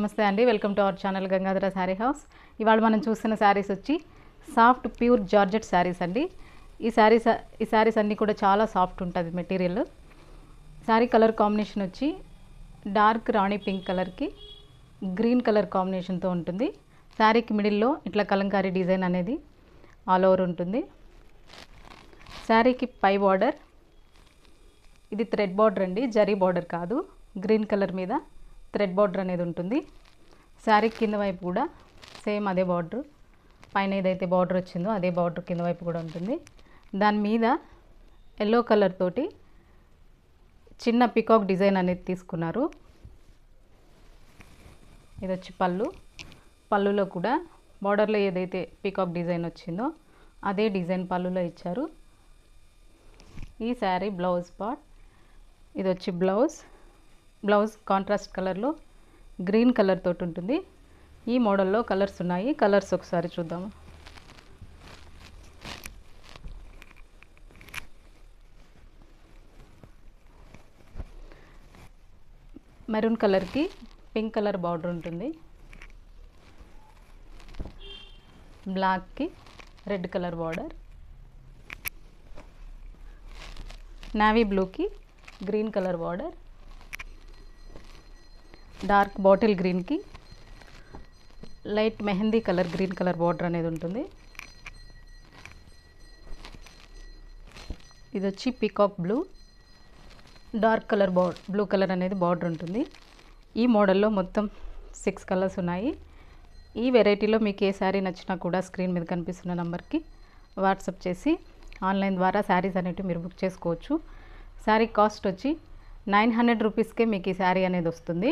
నమస్తే అండి, welcome to our channel Gangadhara sari house. ఇవాళ మనం చూస్తున్న శారీస్ వచ్చి సాఫ్ట్ ప్యూర్ జార్జెట్ శారీస్ అండి. ఈ శారీస్ అన్నీ కూడా చాలా సాఫ్ట్ ఉంటుంది మెటీరియల్. శారీ కలర్ కాంబినేషన్ వచ్చి డార్క్ రాణి పింక్ కలర్కి గ్రీన్ కలర్ కాంబినేషన్తో ఉంటుంది. శారీకి మిడిల్లో ఇట్లా కలంకారీ డిజైన్ అనేది ఆల్ ఓవర్ ఉంటుంది. శారీకి పై బార్డర్ ఇది థ్రెడ్ బార్డర్ అండి, జరీ బార్డర్ కాదు. గ్రీన్ కలర్ మీద థ్రెడ్ బార్డర్ అనేది ఉంటుంది. శారీ కింద వైపు కూడా సేమ్ అదే బార్డర్, పైన ఏదైతే బార్డర్ వచ్చిందో అదే బార్డర్ కింద వైపు కూడా ఉంటుంది. దాని మీద ఎల్లో కలర్ తోటి చిన్న పికాక్ డిజైన్ అనేది తీసుకున్నారు. ఇది వచ్చి పళ్ళులో కూడా బార్డర్లో ఏదైతే పికాక్ డిజైన్ వచ్చిందో అదే డిజైన్ పళ్ళులో ఇచ్చారు. ఈ శారీ బ్లౌజ్ పార్ట్, ఇది వచ్చి బ్లౌజ్ కాంట్రాస్ట్ కలర్లో గ్రీన్ కలర్ తోటి ఉంటుంది. ఈ మోడల్లో కలర్స్ ఉన్నాయి. కలర్స్ ఒకసారి చూద్దాము. మెరూన్ కలర్కి పింక్ కలర్ బార్డర్ ఉంటుంది. బ్లాక్కి రెడ్ కలర్ బార్డర్, నావీ బ్లూకి green colour border, dark bottle గ్రీన్కి light mehndi colour green colour border అనేది ఉంటుంది. ఇది వచ్చి peacock blue, dark colour blue colour అనేది బార్డర్ ఉంటుంది. ఈ మోడల్లో మొత్తం 6 కలర్స్ ఉన్నాయి. ఈ వెరైటీలో మీకు ఏ శారీ నచ్చినా కూడా స్క్రీన్ మీద కనిపిస్తున్న నెంబర్కి వాట్సాప్ చేసి ఆన్లైన్ ద్వారా శారీస్ అనేవి మీరు బుక్ చేసుకోవచ్చు. శారీ కాస్ట్ వచ్చి 900 రూపీస్కే మీకు ఈ శారీ అనేది వస్తుంది.